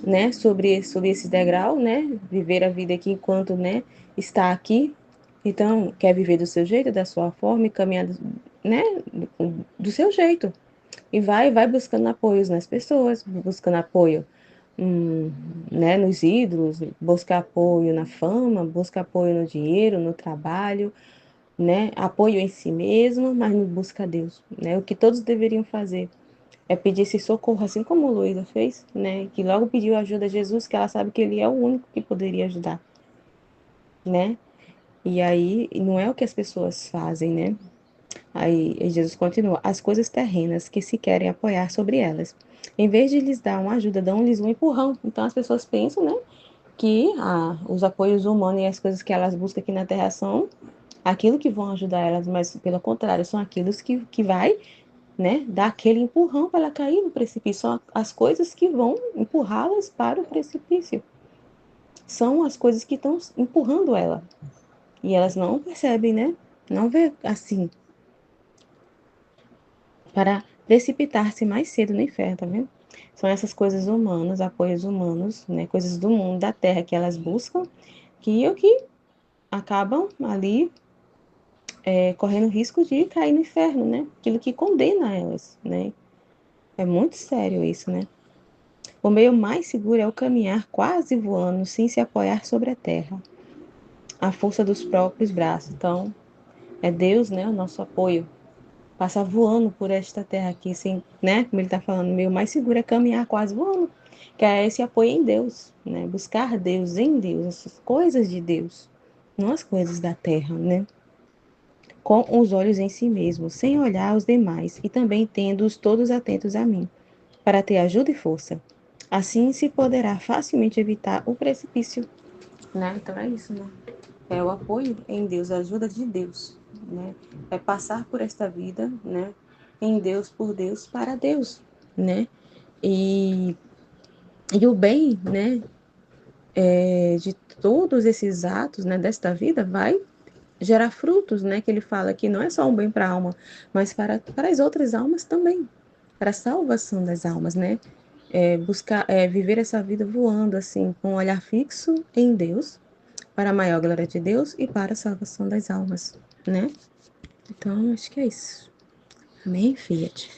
né, sobre esse degrau, né, viver a vida aqui enquanto, né, está aqui. Então, quer viver do seu jeito, da sua forma e caminhar, né, do seu jeito. E vai buscando apoios nas pessoas, buscando apoio, né, nos ídolos, busca apoio na fama, busca apoio no dinheiro, no trabalho, né, apoio em si mesmo, mas não busca Deus, né, o que todos deveriam fazer é pedir esse socorro, assim como Luísa fez, né? Que logo pediu ajuda a Jesus, que ela sabe que ele é o único que poderia ajudar, né? E aí, não é o que as pessoas fazem, né? Aí Jesus continua: as coisas terrenas que se querem apoiar sobre elas. Em vez de lhes dar uma ajuda, dão-lhes um empurrão. Então as pessoas pensam, né? Que os apoios humanos e as coisas que elas buscam aqui na Terra são aquilo que vão ajudar elas, mas pelo contrário, são aquilo que vai, né, dar aquele empurrão para ela cair no precipício. São as coisas que vão empurrá-las para o precipício. São as coisas que estão empurrando ela. E elas não percebem, né? Não vê assim. Para precipitar-se mais cedo no inferno, tá vendo? São essas coisas humanas, apoios humanos, né? Coisas do mundo, da terra que elas buscam, que acabam ali correndo risco de cair no inferno, né? Aquilo que condena elas, né? É muito sério isso, né? O meio mais seguro é o caminhar quase voando, sem se apoiar sobre a terra. A força dos próprios braços. Então, é Deus, né, o nosso apoio. Passar voando por esta terra aqui, sem, né, como ele está falando, o meio mais seguro é caminhar quase voando, que é esse apoio em Deus, né? Buscar Deus em Deus, essas coisas de Deus, não as coisas da terra, né? Com os olhos em si mesmo, sem olhar aos demais, e também tendo-os todos atentos a mim, para ter ajuda e força. Assim se poderá facilmente evitar o precipício, né? Então é isso, né? É o apoio em Deus, a ajuda de Deus, né? É passar por esta vida, né? Em Deus, por Deus, para Deus, né? E, e o bem, né? De todos esses atos, né? Desta vida vai gerar frutos, né? Que ele fala que não é só um bem para a alma, mas para as outras almas também, para a salvação das almas, né? Buscar, viver essa vida voando assim, com um olhar fixo em Deus, para a maior glória de Deus e para a salvação das almas, né? Então, acho que é isso. Amém, Fiat?